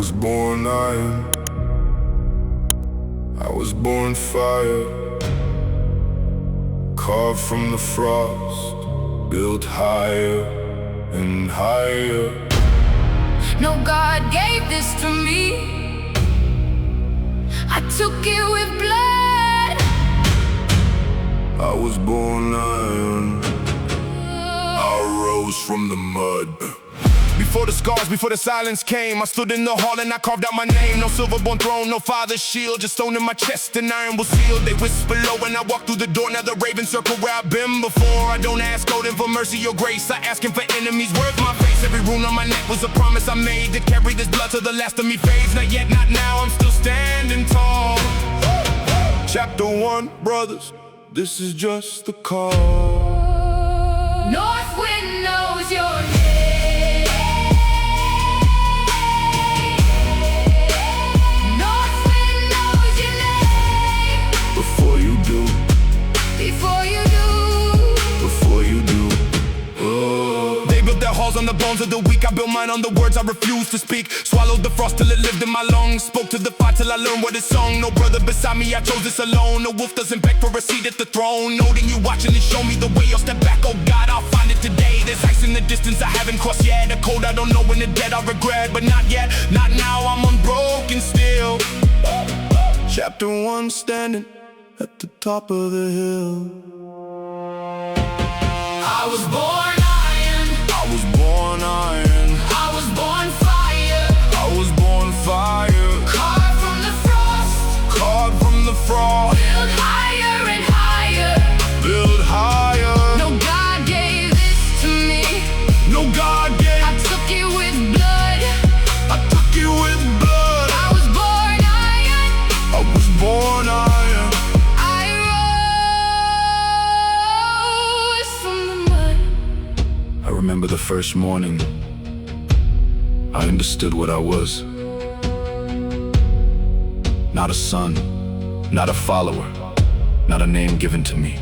was born iron, I was born fire, carved from the frost, built higher and higher. No, God gave this to me, I took it with blood. I was born iron, I rose from the mud. Before the scars, before the silence came, I stood in the hall and I carved out my name. No silver-born throne, no father's shield, just stone in my chest and iron was sealed. They whisper low when I walk through the door, now the ravens circle where I've been before. I don't ask Odin for mercy or grace, I ask him for enemies worth my face. Every rune on my neck was a promise I made to carry this blood till the last of me fades. Not yet, not now, I'm still standing tall. Chapter 1, brothers, this is just the call. North wind knows your name. On the bones of the weak, I built mine on the words I refuse to speak. Swallowed the frost till it lived in my lungs. Spoke to the fire till I learned what it's sung. No brother beside me, I chose this alone. No wolf doesn't beg for a seat at the throne. Noting you watching and show me the way. I'll step back, oh God, I'll find it today. There's ice in the distance I haven't crossed yet. A cold I don't know when the dead I regret. But not yet, not now, I'm unbroken still. Chapter 1, standing at the top of the hill. I was born I was born iron, I was born fire, I was born fire, carved from the frost, carved from the frost, build higher and higher, build higher. No, God gave this to me, no, God gave. I took it with blood, I took it with blood. I was born iron, I was born iron, I rose from the mud. I remember the first morning I understood what I was. Not a son, not a follower, not a name given to me.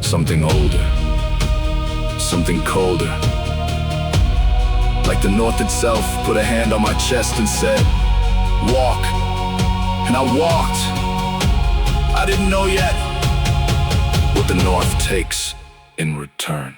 Something older, something colder. Like the North itself put a hand on my chest and said, walk. And I walked. I didn't know yet what the North takes in return.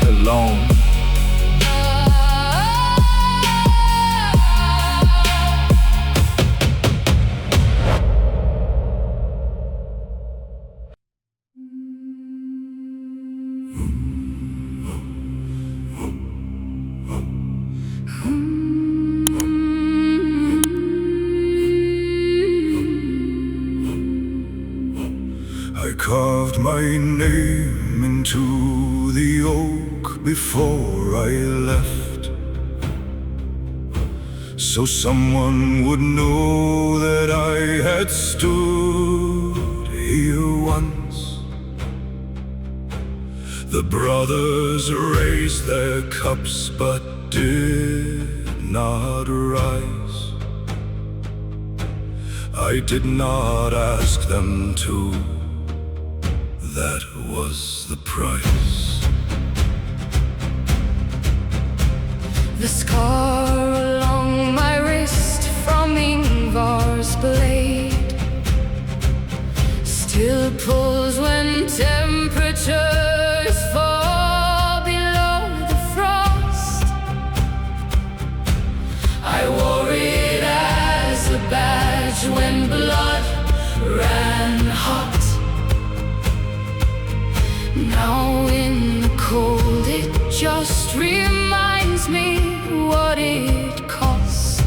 Alone. I carved my name into the oak before I left, so someone would know that I had stood here once. The brothers raised their cups but did not rise. I did not ask them to. That was the price. The scar along my wrist from Ingvar's blade still pulls when temperatures fall below the frost. I wore it as a badge when blood ran hot. Now in the cold it just reminds me what it cost.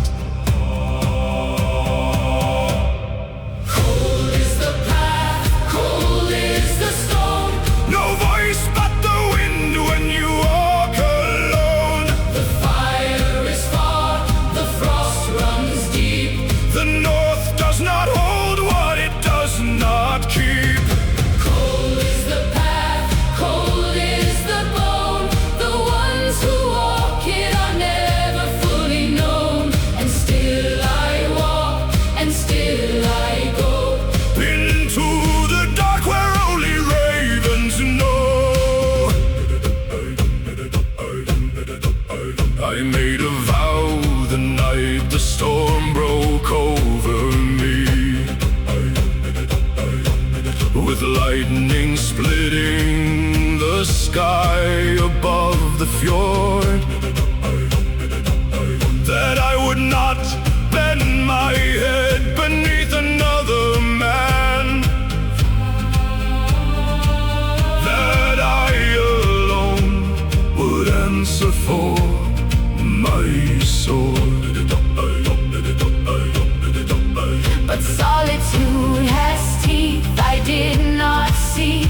Cold is the path, cold is the stone. No voice but the wind when you walk alone. The fire is far, the frost runs deep. The North does not hold what it does not keep. Cold is the path. I made a vow the night the storm broke over me, with lightning splitting the sky above the fjord, that I would not bend my head beneath another man, that I alone would answer for my sword. But solitude has teeth I did not see.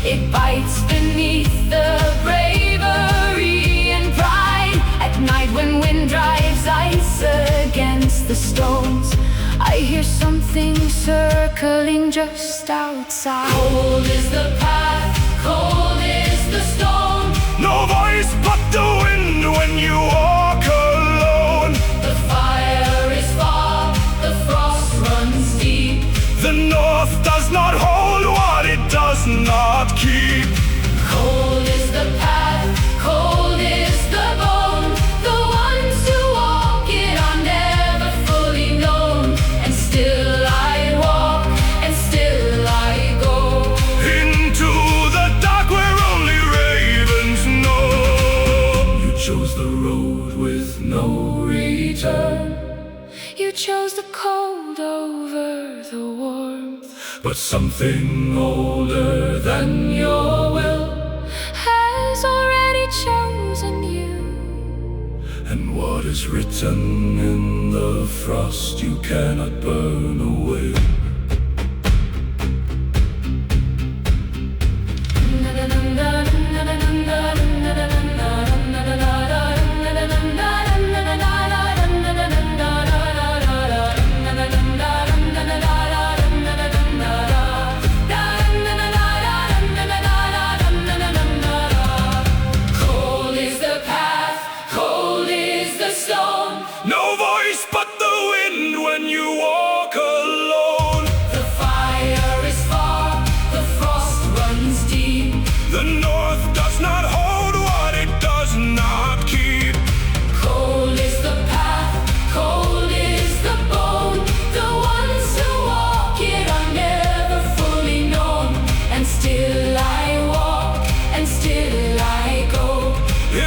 It bites beneath the bravery and pride. At night when wind drives ice against the stones, I hear something circling just outside. Cold is the path, cold is the stone. No voice but the wind when you walk alone. The fire is far, the frost runs deep. The north does not hold what it does not keep. Cold is the path, cold is the bone. The ones who walk it are never fully known. And still I walk, and still I go Into the dark where only ravens know. You chose the road with no return. You chose the cold over the warmth, But something older than your will has already chosen you. And what is written in the frost you cannot burn away. Cold is the path, cold is the stone. No voice but the wind when you walk alone. The fire is far, the frost runs deep. The north does not hold what it does not keep. Cold is the path, cold is the bone. The ones who walk it are never fully known. And still I walk, and still I go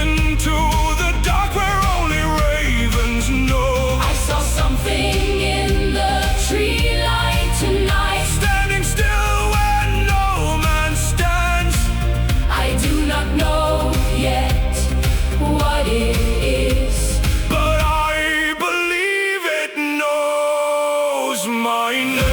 Into the dark where only ravens know. I saw something in the tree light tonight. Standing still where no man stands. I do not know yet what it is, But I believe it knows my name.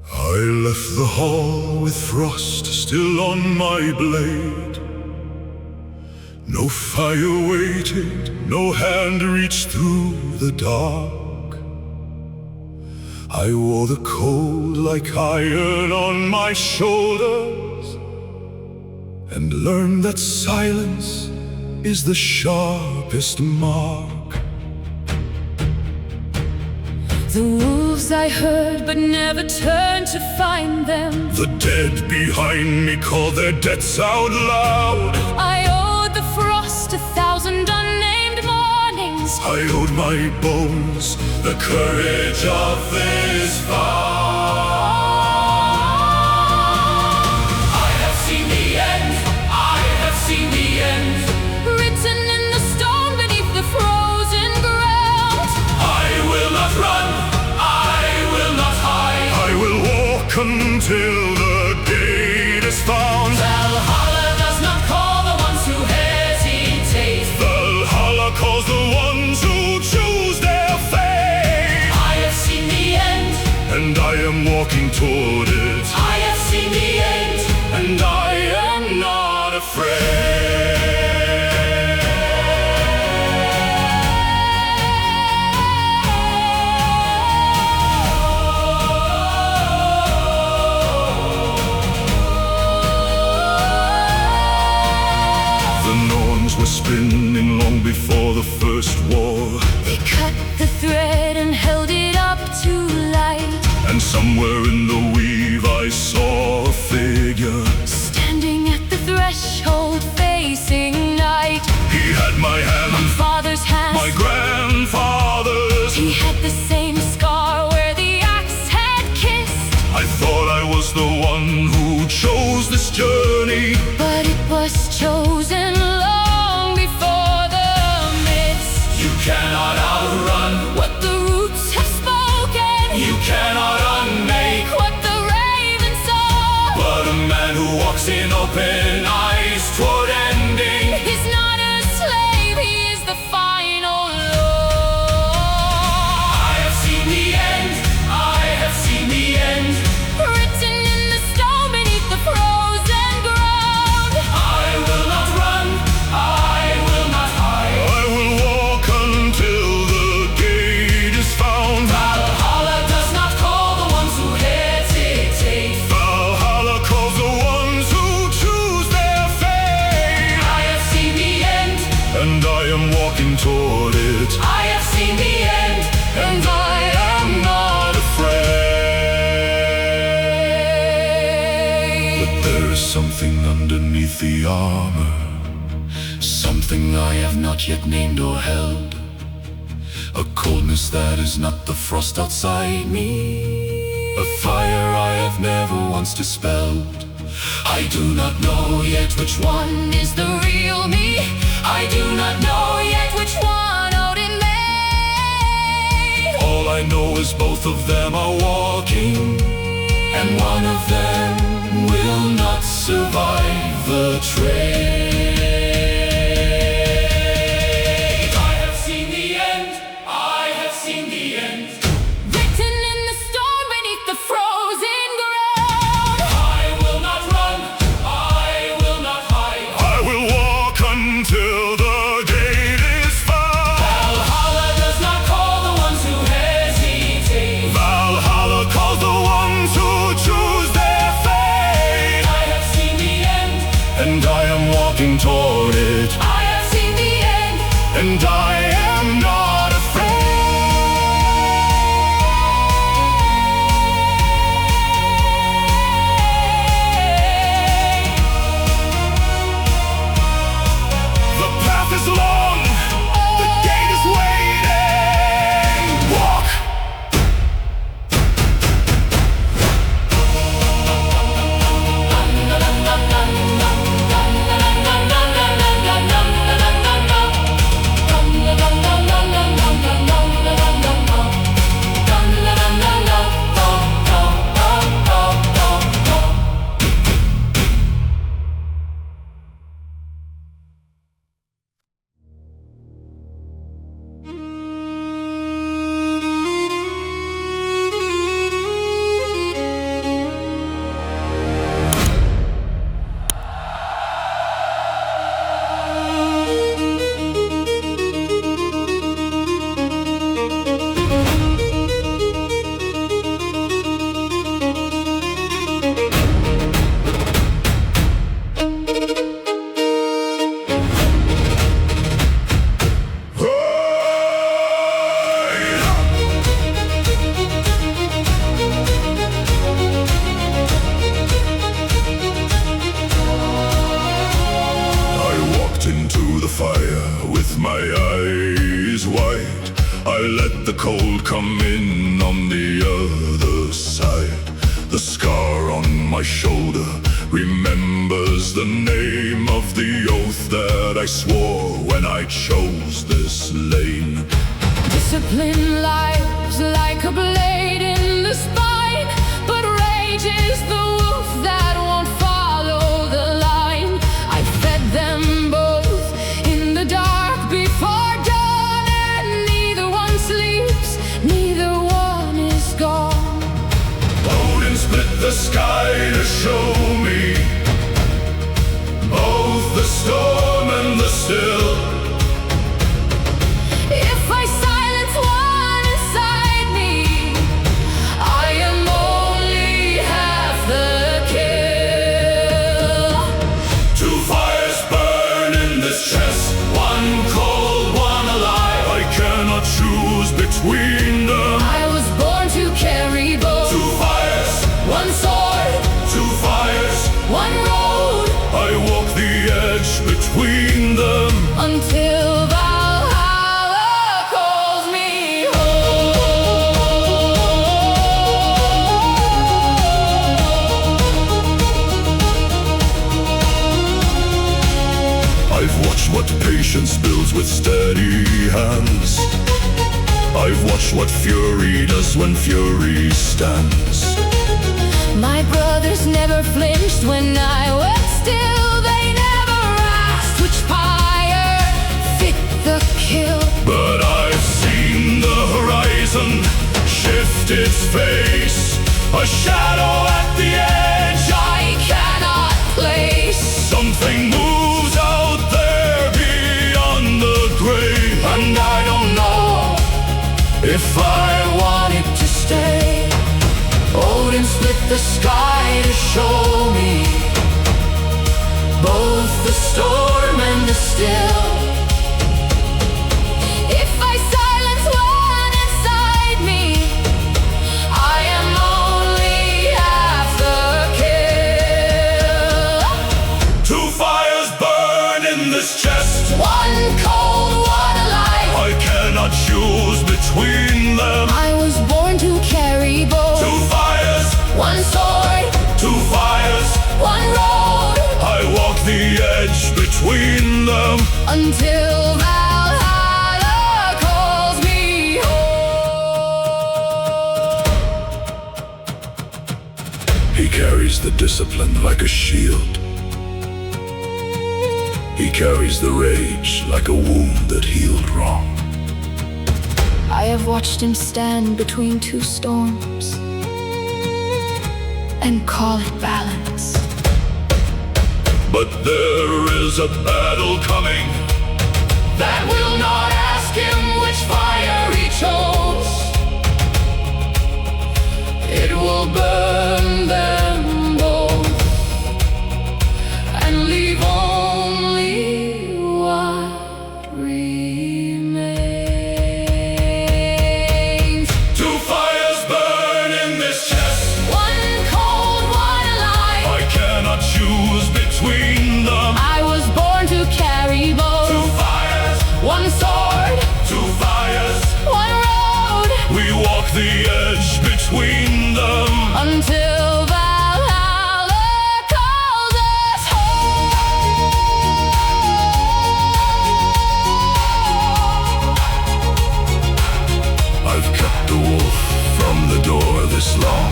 I left the hall with frost still on my blade. No fire waited, no hand reached through the dark. I wore the cold like iron on my shoulders, and learned that silence is the sharpest mark. the wolves I heard but never turned to find them. The dead behind me call their debts out loud. I owed the frost 1,000 unnamed mornings. I owed my bones the courage of this vow. I have seen the end, I have seen the end, written in the stone beneath the frozen ground. I will not run, I will not hide. I will walk until the gate is found. Valhalla does not call the ones who hesitate. Valhalla calls the ones who choose their fate. I have seen the end, And I Were spinning long before the first war. They cut the thread and held it up to light. And somewhere in the weave I saw a figure standing at the threshold facing night. He had my hand, my father's hand, my grandfather's. He had the same scar where the axe had kissed. I thought I was the one who chose this journey, but it was chosen long before the myths. You cannot outrun what the roots have spoken. You cannot unmake what the raven saw. But a man who walks in open eyes toward ending is not a slave, he is the final law. I have seen the end, I have seen the end, written in the stone beneath the frozen ground. I will not run, I will not hide, I will walk until the gate is found. Valhalla does not call the ones who hesitate. Valhalla calls the ones who choose their fate. I have seen the end, and I am walking toward it. I have seen the end, and I am not afraid. But there is something underneath the armor, something I have not yet named or held, a coldness that is not the frost outside me, a fire I have never once dispelled. I do not know yet which one is the real me. I do not know yet which one Odin made. All I know is both of them are walking, and one of them will not survive the trade. I have seen the end, I have seen the end, written in the stone beneath the frozen ground. I will not run, I will not hide, I will walk until the gate is found. Valhalla does not call the ones who hesitate. Valhalla calls the ones who choose their fate. I have seen the end, And I am walking toward it, I have seen the end, and I am not afraid. The path is long, the gate is waiting. Walk! I let the cold come in on the other side. The scar on my shoulder remembers the name of the oath that I swore when I chose this lane. Discipline lies like a blade in the spine, but rage is the wolf that won't follow the line. I fed them both in the dark before dawn, and neither one sleeps, neither one is gone. Odin split the sky to show me both the stars between them. Until Valhalla calls me home. I've watched what patience builds with steady hands. I've watched what fury does when fury stands. My brothers never flinched when I was still. They never asked which fire fit the kill. But I've seen the horizon shift its face, a shadow at the edge I cannot place. Something moves out there beyond the grave, and I don't know if I want it to stay. Odin split the sky to show me both the storm and the still. If I silence one inside me, I am only half the kill. Two fires burn in this chest, One cold, one alive. I cannot choose between them. I was born to carry both. Two fires, One sword, two fires, one road. I walk the edge between them. Until Valhalla calls me home. He carries the discipline like a shield. He carries the rage like a wound that healed wrong. I have watched him stand between two storms and call it balance. But there is a battle coming That will not ask him which fire he chose. It will burn them both and leave only what remains. Two fires burn in this chest, One cold, one alive. I cannot choose between them. I was born to carry both. Two fires, One sword, two fires, one road. we walk the edge between them. Until Valhalla calls us home. I've kept the wolf from the door this long,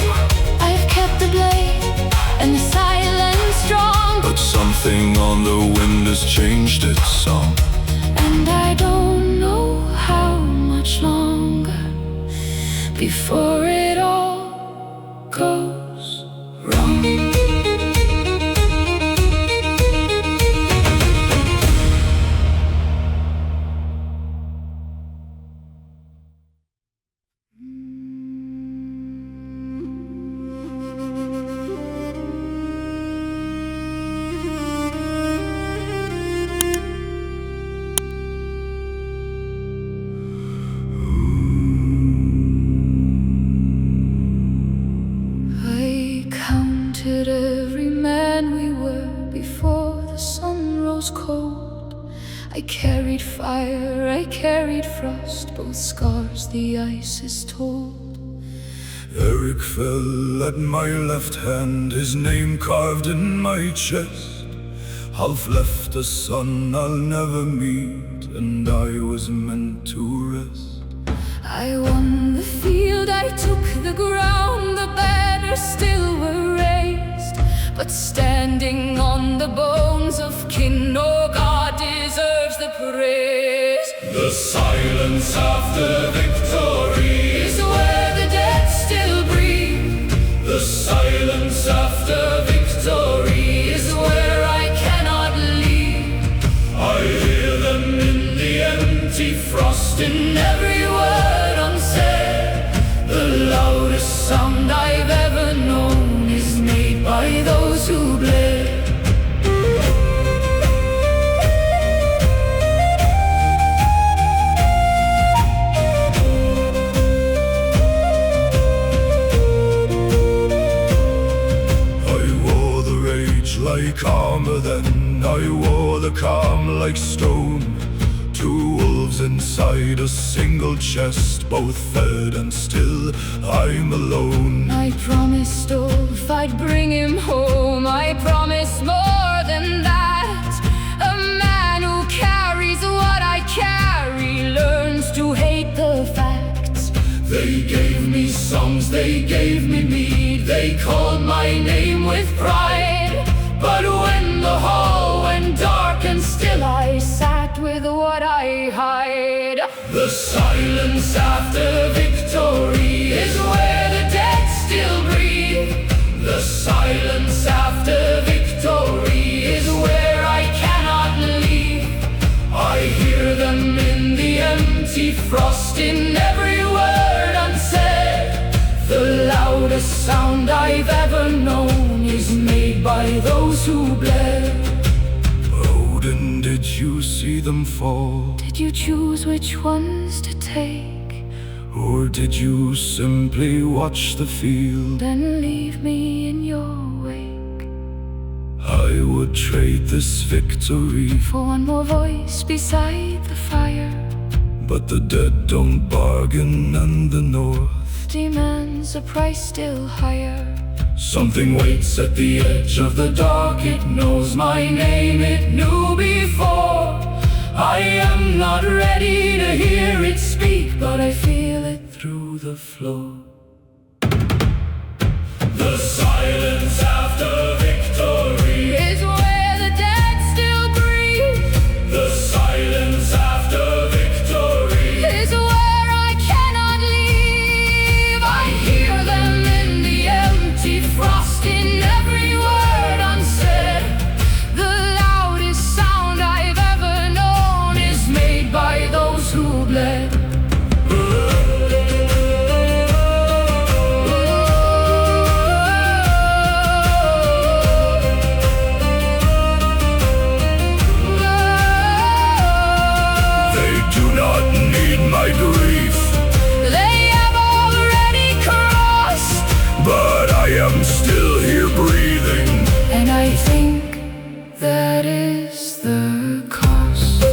I've kept the blade and the silence strong. but something on the wind has changed its song. And I don't know how much longer before it all goes wrong. I counted every man we were before the sun rose cold. I carried fire, I carried frost, both scars the ice is told. Eric fell at my left hand, his name carved in my chest. Half left a son I'll never meet, and I was meant to rest. I won the field, I took the ground, the banners still were raised. But standing on the bones of kin, no God deserves the praise. The silence after victory Is where the dead still breathe. the silence after victory Is where I cannot leave. I hear them in the empty frost, In every word unsaid, the loudest sound I've ever known is made by those who bled. I wore the rage like armor then, I wore the calm like like stone. Two wolves inside a single chest, both fed and still I'm alone. I promised Ulf I'd bring him home. I promised more than that. A man who carries what I carry learns to hate the facts. They gave me songs, they gave me mead, they called my name with pride. But when the hall went dark and still, I sat with what I hide. The silence after victory is where the dead still breathe. The silence after victory is where I cannot leave. I hear them in the empty frost, in every word unsaid. The loudest sound I've ever known is made by those who bled. Odin, did you see them fall? Did you choose which ones to take? Or did you simply watch the field? Then leave me in your wake. I would trade this victory For one more voice beside the fire. but the dead don't bargain, and the North Demands a price still higher. Something waits at the edge of the dark. It knows my name, it knew before. I am not ready to hear it speak, but I feel it through the floor. The silence after victory Is where the dead still breathe. The silence after victory Is where I cannot leave. I hear them in the empty frost, in every word unsaid. The loudest sound I've ever known is made by those who bled. They do not need my grief, They have already crossed, but I am still here breathing. and I think that is the cost.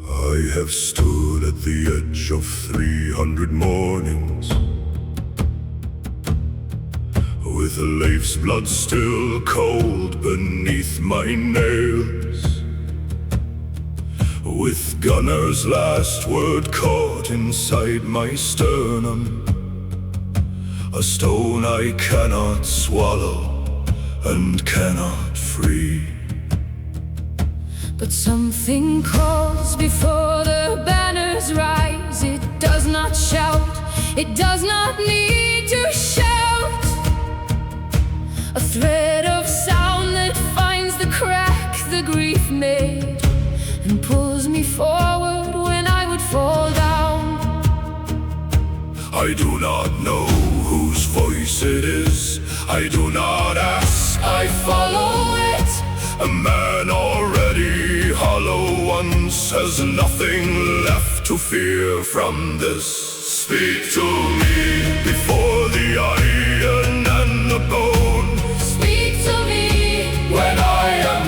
I have stood at the edge of 300 mornings, with Leif's blood still cold beneath my nails, with Gunnar's last word caught inside my sternum, a stone I cannot swallow and cannot free. But something calls before the banners rise. It does not shout, it does not need to shout. A thread of sound that finds the crack the grief made, and pulls me forward when I would fall down. I do not know whose voice it is, I do not ask, I follow it. a man already hollow once has nothing left to fear from this. Speak to me before the iron and the bone. Speak to me When I am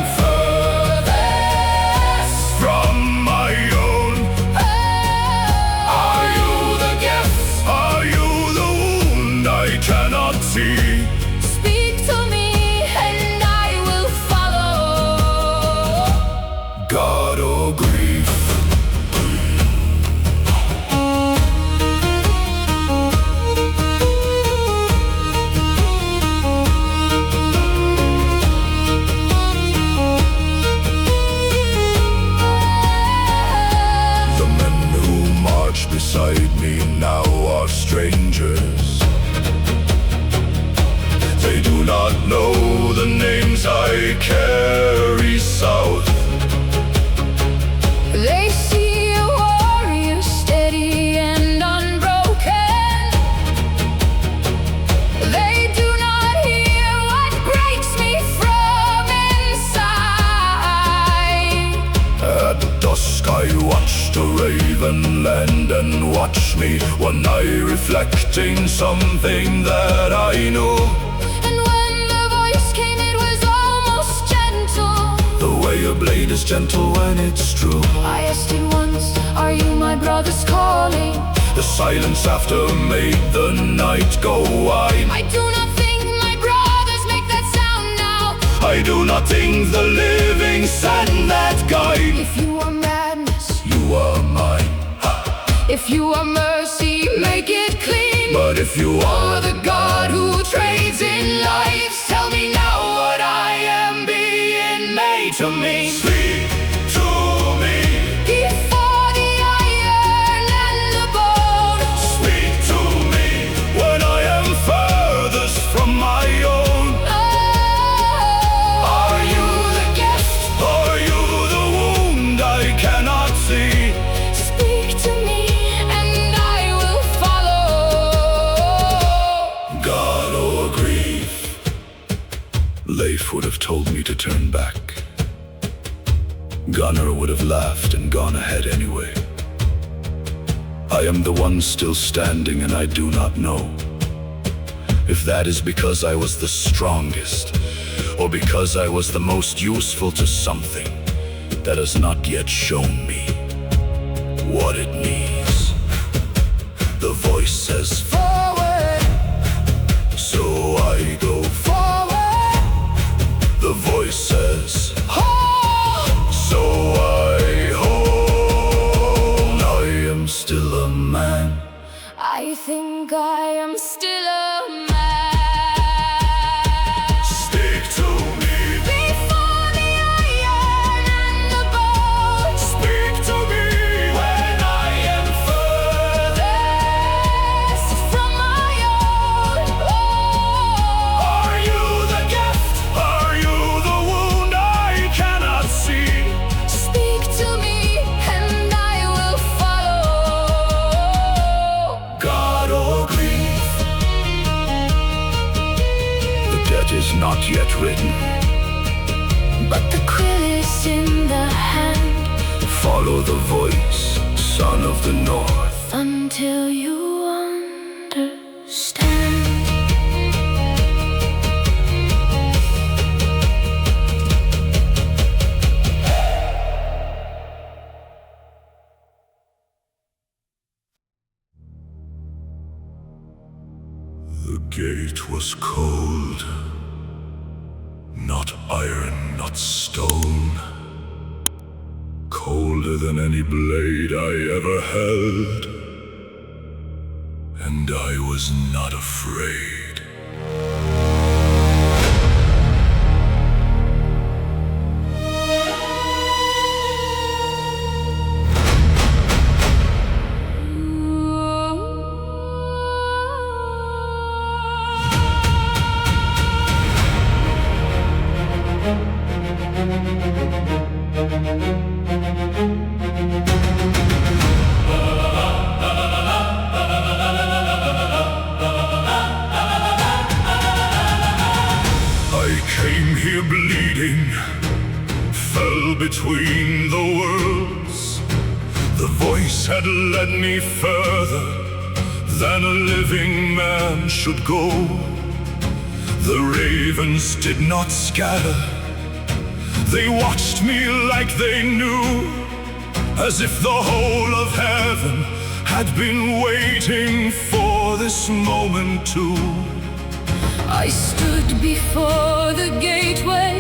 furthest from my own, are you the gift? Are you the wound I cannot see? Speak to me and I will follow. God or grief? The men who march beside me now are strangers. They do not know the names I carry south. watched a raven land and watch me one night reflecting something that I knew. And when the voice came, it was almost gentle. The way a blade is gentle when it's true. I asked it once, are you my brother's calling? The silence after made the night go wide. I do not think my brothers make that sound now. I do not think the living send that guide. If you are madness, You are mine. if you are mercy, make it clean. But if you Or are the God who trades in lives, tell me now what I am being made to mean. speak to me, Before the iron and the bone, speak to me when I am furthest from my own. are you the gift? Are you the wound I cannot see? Speak to me and I will follow. God or grief? Leif would have told me to turn back. Gunnar would have laughed and gone ahead anyway. I am the one still standing, and I do not know if that is because I was the strongest, or because I was the most useful to something that has not yet shown me what it needs. The voice says, Forward, so I go. forward, The voice says, hold. so I hold. I am still a man. I think I am still a man. Stick to me, Before the iron and the bone, speak to me when I am furthest from my own. Are you the gift? Are you the wound I cannot see? Speak to me and I will follow. God or grief? The debt is not yet written. But the quill is in the hand Follow the voice, son of the north. until you understand. The gate was cold, not iron, not stone. Colder than any blade I ever held, and I was not afraid. I came here bleeding, fell between the worlds. The voice had led me further than a living man should go. The ravens did not scatter. They watched me like they knew, as if the whole of heaven had been waiting for this moment too. I stood before the gateway,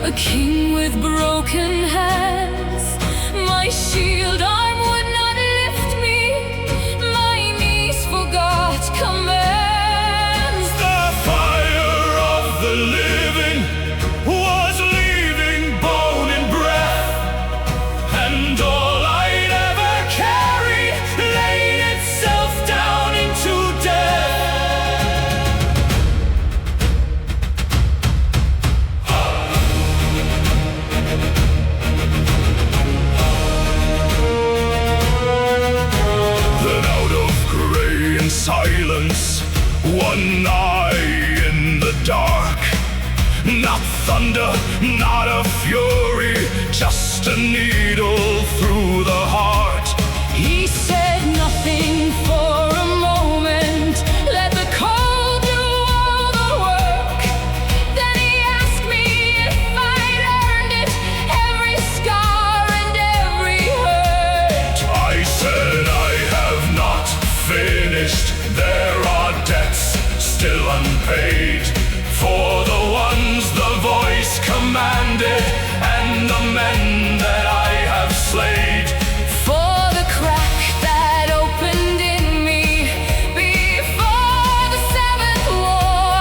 a king with broken hands. My shield arm would not lift me, my knees forgot commands. The fire of the living was leaving bone and breath, and all I'd ever carry laid itself down into death. Then out of gray and silence, one eye in the dark. Not thunder, not a fury, just a needle through the heart. There are debts still unpaid for the ones the voice commanded, and the men that I have slayed. For the crack that opened in me before the seventh war,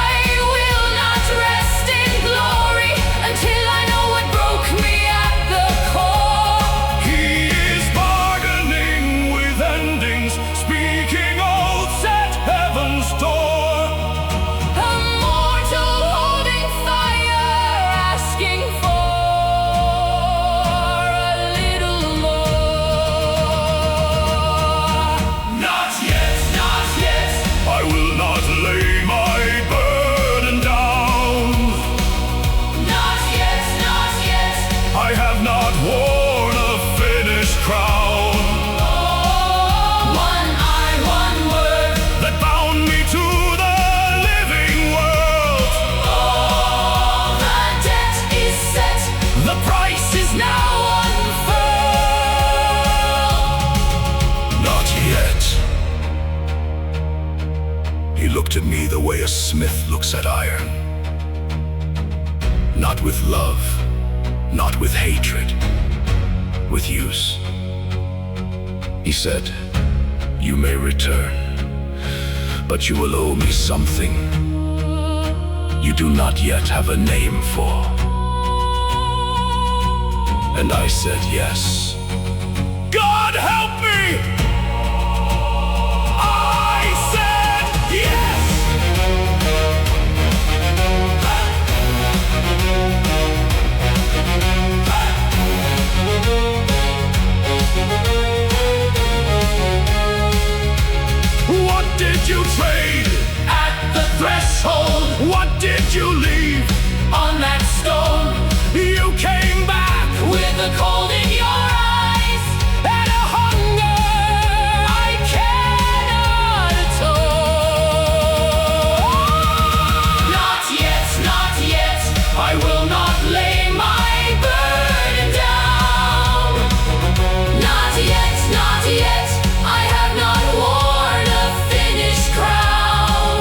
I will not rest in glory until I know what broke me at the core. He is bargaining with endings, speaking oaths at heaven's door. A mortal holding fire, asking for a little more. Not yet, not yet. I will not lay my burden down. Not yet, not yet. I have not worn a finished crown One eye, one word. that bound me to the living world. All the debt is set. The price is Now unfurled. not yet. He looked at me the way a smith looks at iron. Not with love, not with hatred, with use. He said, "You may return, but you will owe me something you do not yet have a name for." And I said, "Yes." God help me! I said yes! What did you trade At the threshold, What did you leave? on that stone, You came back with a cold in your eyes and a hunger I cannot atone. Not yet, not yet. I will not lay my burden down. Not yet, not yet. I have not worn a finished crown.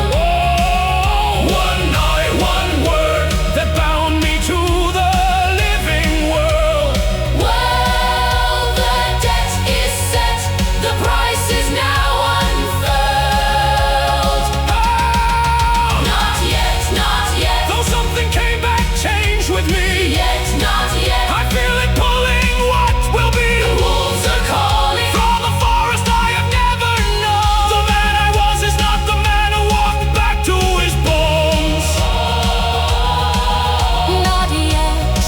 One eye, one word that bound me to the living world. Well, the debt is set. The price is now unfurled. Not yet, not yet. Though something came back, changed with me. Yet, not yet. I feel it pulling what will be. The wolves are calling. From the forest I have never known. The man I was is not the man who walked back to his bones. Not yet.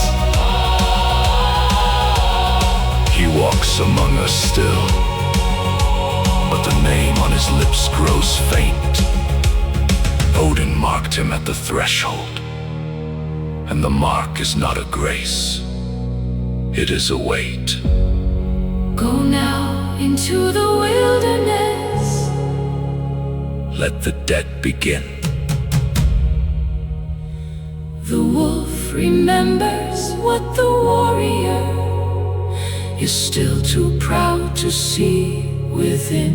He walks among us still, but the name on his lips grows faint. Odin marked him at the threshold, and the mark is not a grace, it is a weight. Go now into the wilderness. Let the debt begin. The wolf remembers what the warrior is still too proud to see within.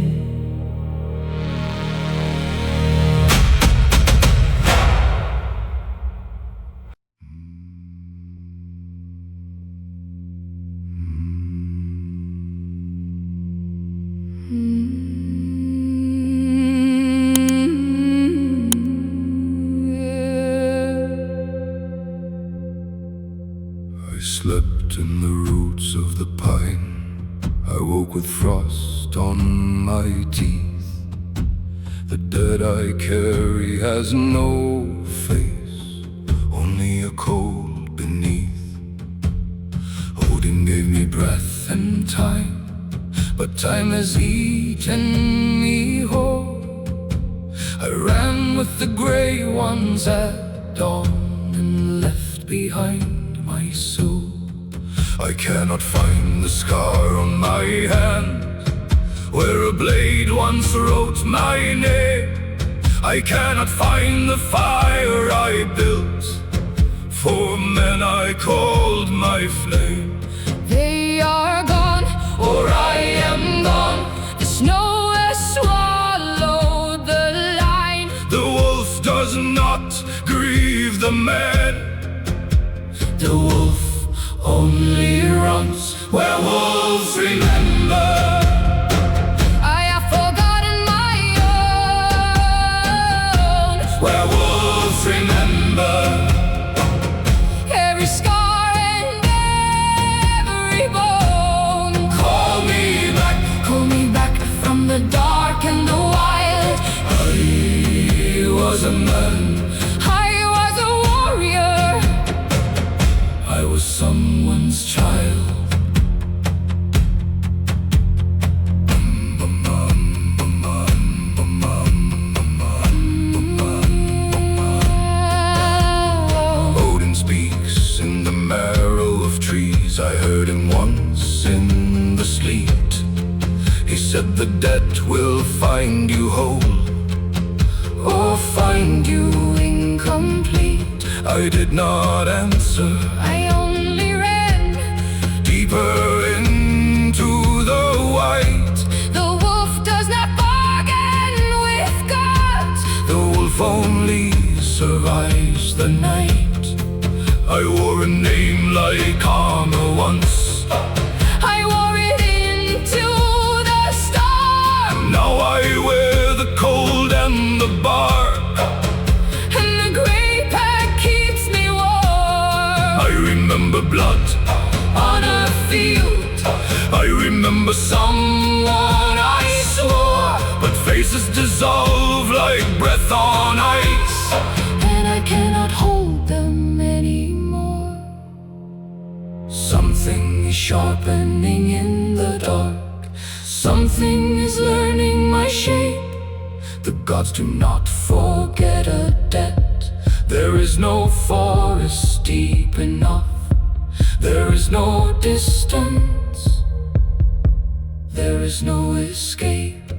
I slept in the roots of the pine. I woke with frost on my teeth. The dead I carry has no face, only a cold beneath. Odin gave me breath and time, but time has eaten me whole. I ran with the gray ones at dawn and left behind my soul. I cannot find the scar on my hand where a blade once wrote my name. I cannot find the fire I built for men I called my flame. They are gone, or I am gone. The snow has swallowed Werewolves remember. I have forgotten my own. Werewolves remember. Every scar and every bone. Call me back from the dark and the wild. I was a man. I was a warrior. I was someone's child. Odin speaks in the marrow of trees. I heard him once in the sleet. He said the dead will find you whole, or find you incomplete. I did not answer. I only ran. Deeper into the white. The wolf does not bargain with God. The wolf only survives the night. I wore a name like armor once. I wore it into the storm. Now I wear the cold and the bark. And the gray pack keeps me warm. I remember blood On a field, I remember someone I swore, but faces dissolve like breath on ice. and I cannot hold them anymore. Something is sharpening in the dark. Something is learning my shape. The gods do not forget a debt. There is no forest deep enough. There is no distance. There is no escape.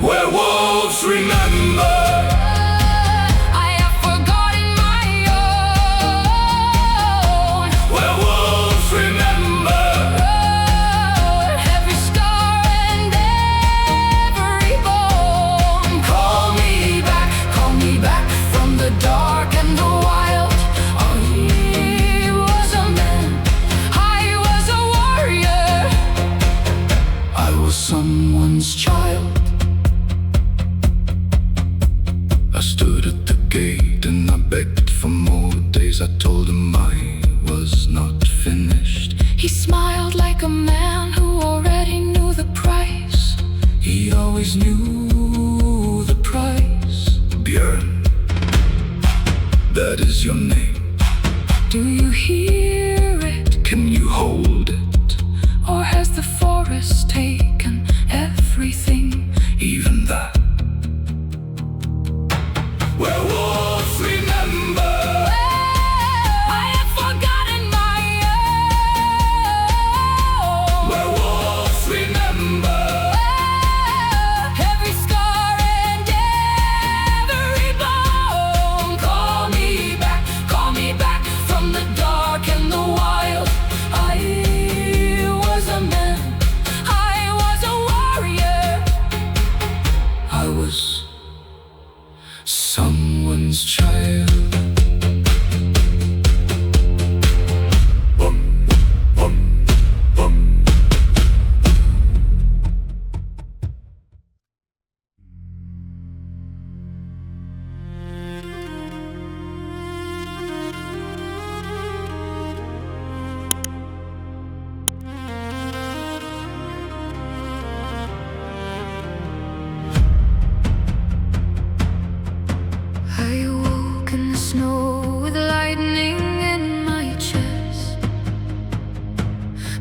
Werewolves remember. I have forgotten my own. Werewolves remember. Every scar and every bone. Call me back from the dark and the wild. I Was a man, I was a warrior. I was someone's child. I stood at the gate and I begged for more days. I told him I was not finished. He smiled like a man who already knew the price. He always knew the price. Björn, that is your name. Do you hear it? Can you hold it? Or has the forest taken everything? Even that. Werewolves remember. I have forgotten my own. Werewolves remember. Every scar and every bone. Call me back from the dark and the wild. I was a man, I was a warrior. I was someone's child. Bum, bum, bum. I awoke in the snow with lightning in my chest,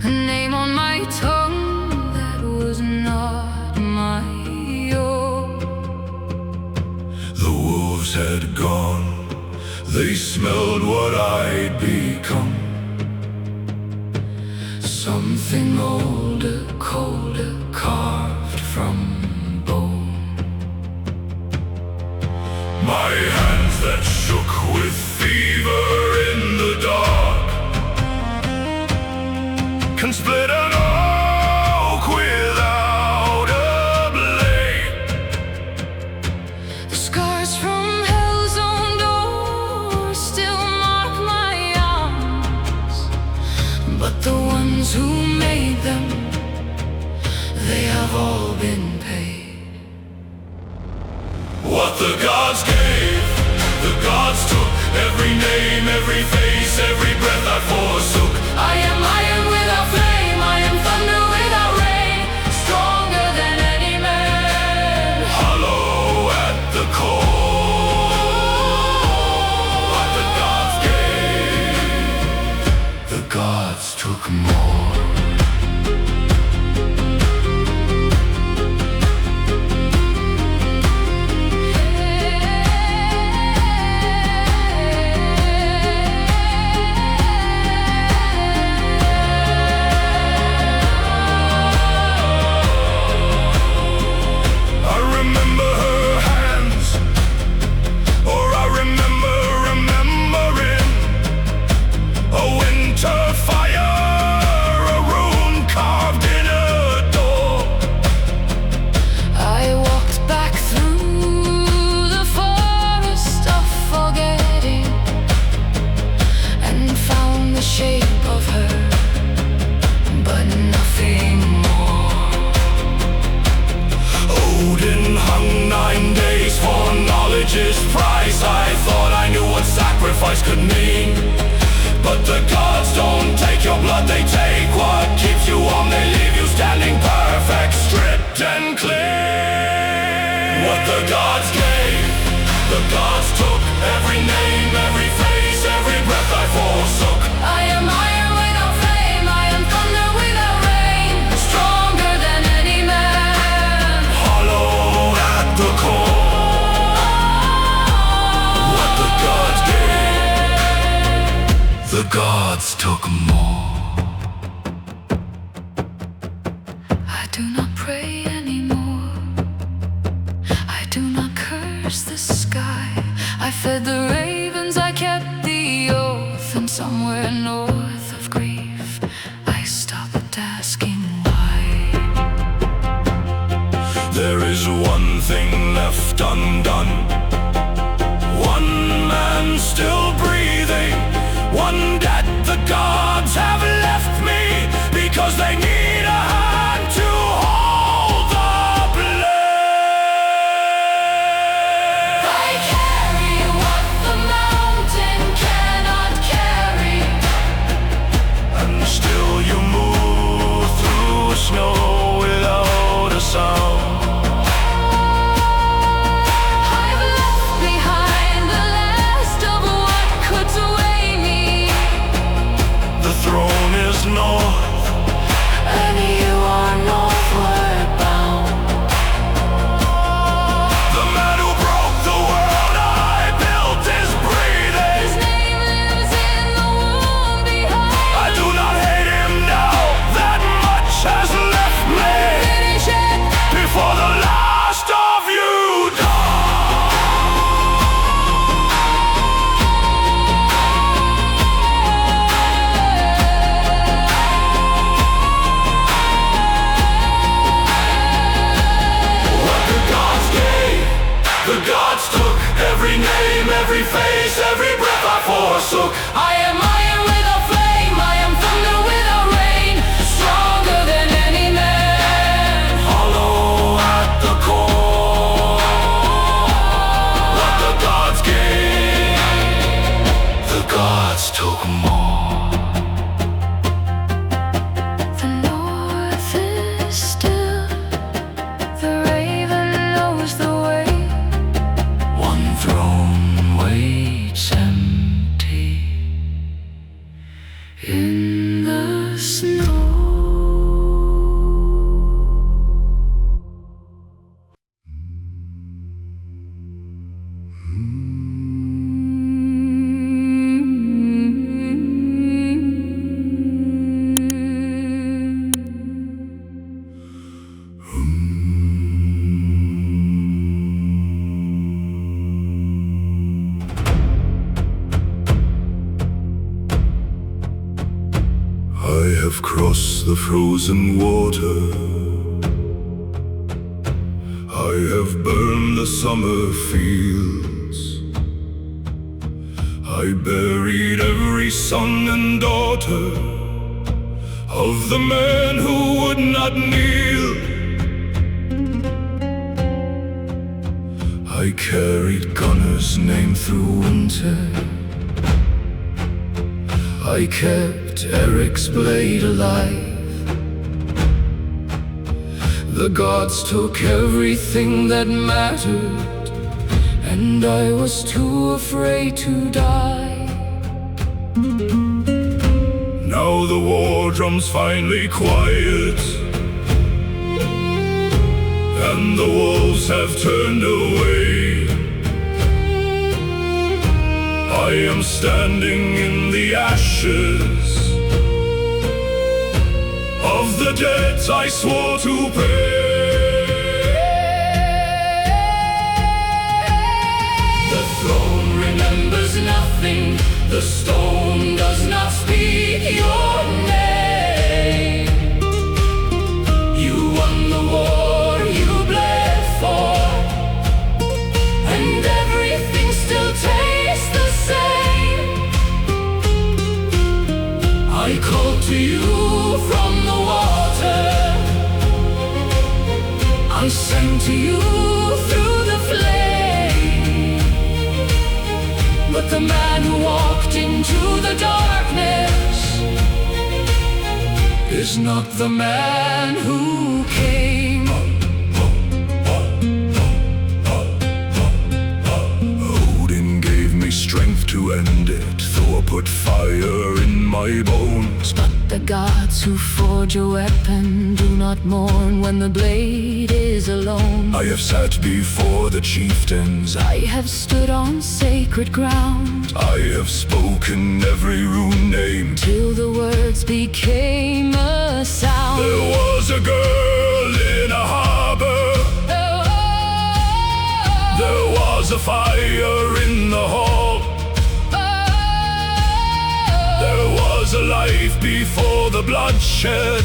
a name on my tongue that was not my own. The wolves had gone. They smelled what I'd become. Something older, colder, carved from bone. My hands that shook with fever in the dark can split an oak without a blade. The scars from hell's own door still mark my arms, but ones who made them, they have all been paid. What the gods gave, the gods took. Every name, every face, every breath I forsook. I am iron without flame, I am thunder without rain, stronger than any man. Hollow at the core. What the gods gave, the gods took more. Odin hung 9 days for knowledge's price. I thought I knew what sacrifice could mean, but the gods don't take your blood, they take what keeps you warm. They leave you standing perfect, stripped and clean. What the gods gave, the gods took. Every name, every face, every breath I forsook. I am iron without flame, I am thunder without rain, stronger than any man. Hollow at the core. What the gods gave, the gods took more. I do not pray anymore, I do not curse the sky. I fed the ravens, I kept the oath, and somewhere north of grief I stopped asking why. There is one thing left undone, one man still breathing, one that the gods have left me, because they need a hand to hold the blade. I carry what the mountain cannot carry, And still you move through snow without a sound. I've left behind the last of what could sway me. The throne is north, And you are northward bound. the man who broke the world I built is breathing. His name lives in the womb behind. I do not hate him now, that much has left me. Finish it. Before the last of you What the gods gave, the gods took. Every name, every face, every breath I forsook. I am iron without flame, I am thunder without rain, stronger than any man. Hollow at the core. What the gods gave, the gods took more. The north is still, the raven knows the way. One throne waits empty In the snow. I have crossed the frozen water, I have burned the summer fields, I buried every son and daughter of the man who would not kneel. I carried Gunnar's name through winter. I kept Eric's blade alive. The gods took everything that mattered, and I was too afraid to die. Now the war drum's finally quiet, and the wolves have turned away. I am standing in the ashes of the debts I swore to pay. The throne remembers nothing, the stone does not speak your name. You won the war you bled for, and everything still tastes the same. I called to you from the water, I sang to you through the flame. But the man who walked into the darkness is not the man who came. Odin gave me strength to end it, Thor put fire in my bones. But the gods who forge a weapon do not mourn when the blade is alone. I have sat before the chieftains, I have stood on sacred ground, I have spoken every rune name, till the words became a sound. There was a girl in a harbor, there was a fire in the hall, there was a life before the bloodshed.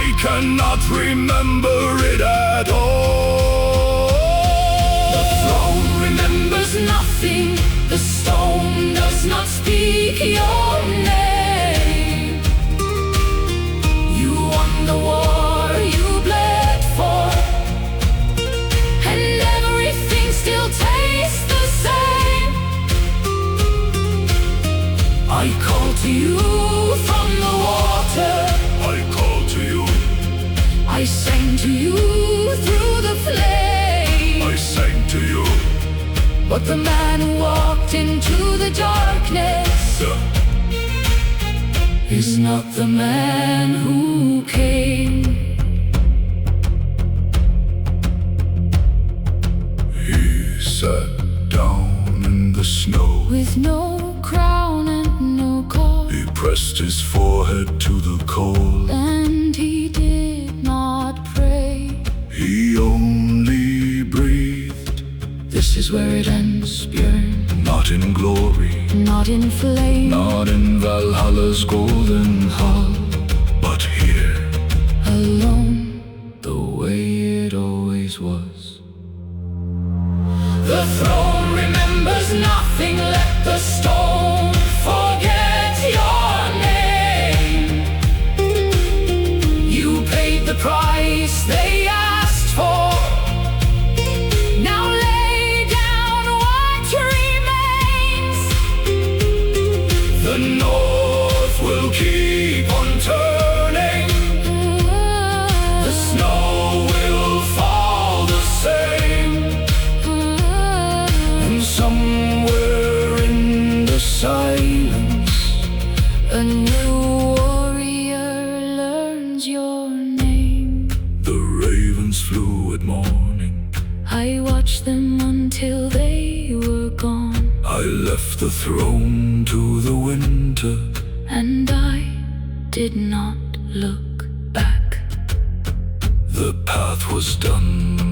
I cannot remember it at all. The throne remembers nothing, the stone does not speak your name. You won the war you bled for, and everything still tastes the same. I call to you from the water, I call to you, I sang to you through the flame. I sang to you. But the man who walked into the darkness is not the man who came. He sat down in the snow With no crown and no call, He pressed his forehead to the coal. and he did not pray. He only breathed, This is where it ends, Björn. not in glory, Not in flame, not in Valhalla's golden hall, but here, alone. the way it always was. The throne remembers nothing, let the stone forget your name. You paid the price they asked for, now lay down what remains. The north will keep on turning, The snow will fall the same, and somewhere in the silence, a new warrior learns your name. the ravens flew at morning. I watched them until they were gone, I left the throne to the winter, and I did not look back. the path was done